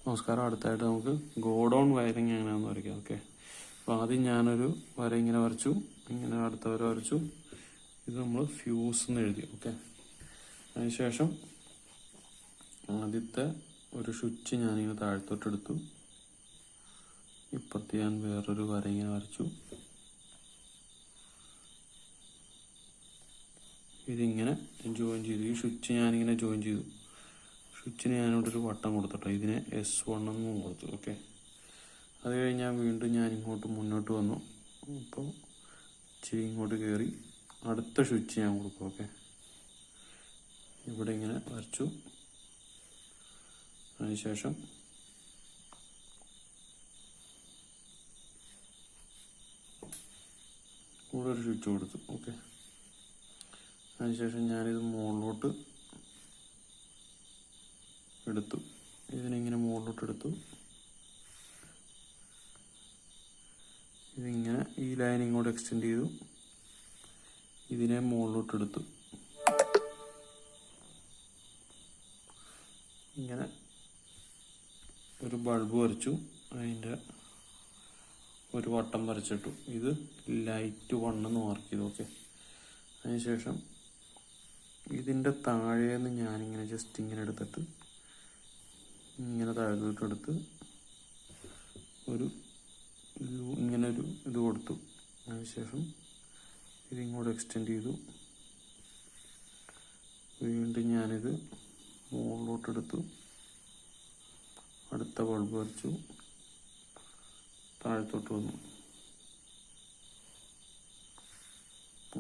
നമസ്കാരം. അടുത്തായിട്ട് നമുക്ക് ഗോഡൗൺ വയറിങ് എങ്ങനെയാണെന്ന് വരയ്ക്കാം. ഓക്കെ, അപ്പോൾ ആദ്യം ഞാനൊരു വര ഇങ്ങനെ വരച്ചു, ഇങ്ങനെ അടുത്ത വര വരച്ചു. ഇത് നമ്മൾ ഫ്യൂസ് എന്ന് എഴുതി. ഓക്കെ, അതിനുശേഷം ആദ്യത്തെ ഒരു സ്വിച്ച് ഞാനിങ്ങനെ താഴത്തോട്ടെടുത്തു. ഇപ്പുറത്ത് ഞാൻ വേറൊരു വര ഇങ്ങനെ വരച്ചു. ഇതിങ്ങനെ ജോയിൻ ചെയ്തു. ഈ സ്വിച്ച് ഞാനിങ്ങനെ ജോയിൻ ചെയ്തു. സ്വിച്ചിന് ഞാനിവിടെ ഒരു വട്ടം കൊടുത്തിട്ടോ, ഇതിനെ S1 എന്നും കൊടുത്തു. ഓക്കെ, അത് കഴിഞ്ഞാൽ വീണ്ടും ഞാൻ ഇങ്ങോട്ട് മുന്നോട്ട് വന്നു. അപ്പോൾ ഇച്ചിരി ഇങ്ങോട്ട് കയറി അടുത്ത സ്വിച്ച് ഞാൻ കൊടുക്കും. ഓക്കെ, ഇവിടെ ഇങ്ങനെ വരച്ചു. അതിനുശേഷം ഇവിടെ ഒരു സ്വിച്ച് കൊടുത്തു. ഓക്കെ, അതിനുശേഷം ഞാനിത് മുകളിലോട്ട് എടുത്തു. ഇതിനിങ്ങനെ മുകളിലോട്ട് എടുത്തു. ഇതിങ്ങനെ ഈ ലൈൻ ഇങ്ങോട്ട് എക്സ്റ്റെൻഡ് ചെയ്തു. ഇതിനെ മുകളിലോട്ട് എടുത്തു. ഇങ്ങനെ ഒരു ബൾബ് വരച്ചു. അതിൻ്റെ ഒരു വട്ടം വരച്ചിട്ടു. ഇത് ലൈറ്റ് 1 എന്ന് മാർക്ക് ചെയ്തു. ഓക്കെ, അതിനുശേഷം ഇതിൻ്റെ താഴേന്ന് ഞാനിങ്ങനെ ജസ്റ്റ് ഇങ്ങനെ എടുത്തിട്ട് ഇങ്ങനെ താഴത്തോട്ടെടുത്ത് ഇങ്ങനെ ഒരു ഇത് കൊടുത്തു. അതിനുശേഷം ഇതിങ്ങോട്ട് എക്സ്റ്റെൻഡ് ചെയ്തു. വീണ്ടും ഞാനിത് മുകളിലോട്ടെടുത്തു. അടുത്ത ബൾബ് വരച്ചു. താഴത്തോട്ട് വന്നു.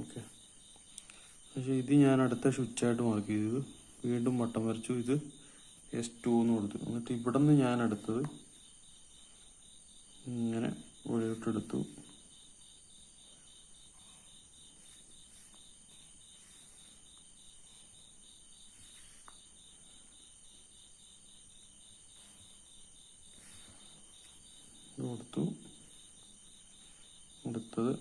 ഓക്കെ, പക്ഷേ ഇത് ഞാൻ അടുത്ത സ്വിച്ചായിട്ട് മാർക്ക് ചെയ്തത്. വീണ്ടും വട്ടം വരച്ചു. ഇത് S2 എന്ന് കൊടുത്തു. എന്നിട്ട് ഇവിടെ നിന്ന് ഞാൻ എടുത്തത് ഇങ്ങനെ വെളിയോട്ടെടുത്തു. കൊടുത്തു. അടുത്തത്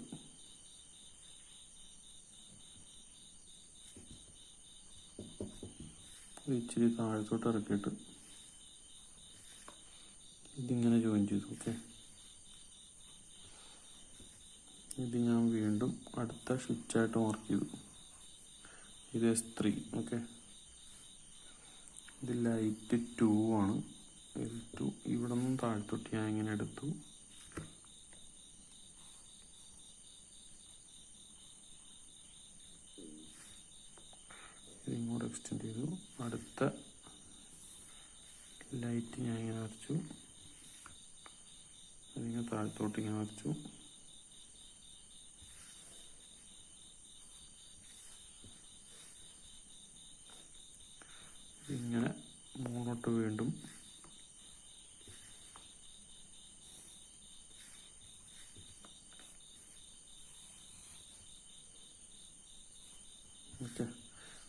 ഇച്ചിരി താഴത്തോട്ട് ഇറക്കിയിട്ട് ഇതിങ്ങനെ ജോയിൻ ചെയ്തു. ഓക്കെ, ഇത് ഞാൻ വീണ്ടും അടുത്ത സ്വിച്ചായിട്ട് മാർക്ക് ചെയ്തു. ഇത് S3. ഓക്കെ, ഇത് ലൈറ്റ് 2 ആണ്. L2 ഇവിടെ നിന്നും താഴത്തോട്ട് ഞാൻ ഇങ്ങനെ എടുത്തു. ഇതിങ്ങോട്ട് എക്സ്റ്റെൻഡ് ചെയ്തു. അടുത്ത ലൈറ്റ് ഞാൻ ഇങ്ങനെ വരച്ചു. അതിങ്ങനെ താഴത്തോട്ട് ഇങ്ങനെ വരച്ചു. ഇങ്ങനെ മുകളിലോട്ട് വീണ്ടും ഓക്കെ,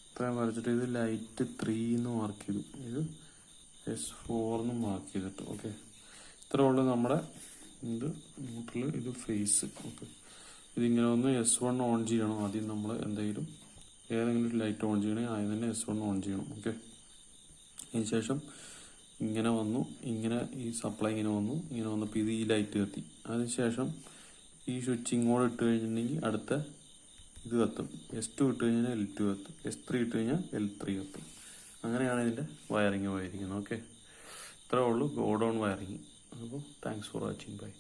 ഇത്രയും വരച്ചിട്ട് ഇത് ലൈറ്റ് 3 എന്ന് മാർക്ക് ചെയ്തു. ഇത് S4 എന്ന് മാർക്ക് ചെയ്തിട്ട്. ഓക്കെ, ഇത്ര ഉള്ളു നമ്മുടെ ഇത് ന്യൂട്രൽ, ഇത് ഫേസ്. ഓക്കെ, ഇതിങ്ങനെ ഒന്ന് S1 ഓൺ ചെയ്യണം. ആദ്യം നമ്മൾ ഏതെങ്കിലും ഒരു ലൈറ്റ് ഓൺ ചെയ്യണമെങ്കിൽ ആദ്യം തന്നെ S1 ഓൺ ചെയ്യണം. ഓക്കെ, അതിനുശേഷം ഇങ്ങനെ വന്നു. ഇങ്ങനെ ഈ സപ്ലൈ ഇങ്ങനെ വന്നപ്പോൾ ഇത് ഈ ലൈറ്റ് കത്തി. അതിനുശേഷം ഈ സ്വിച്ച് ഇങ്ങോട്ട് ഇട്ട് കഴിഞ്ഞിട്ടുണ്ടെങ്കിൽ അടുത്ത ഇത് കത്തും. S2 ഇട്ട് കഴിഞ്ഞാൽ L2 കത്തും. S3 ഇട്ട് കഴിഞ്ഞാൽ L3 കത്തും. അങ്ങനെയാണ് ഇതിൻ്റെ വയറിങ് പോയിരിക്കുന്നത്. ഓക്കെ, ഇത്രേ ഉള്ളൂ ഗോഡൗൺ വയറിങ്. അപ്പോൾ താങ്ക്സ് ഫോർ വാച്ചിങ്. ബൈ.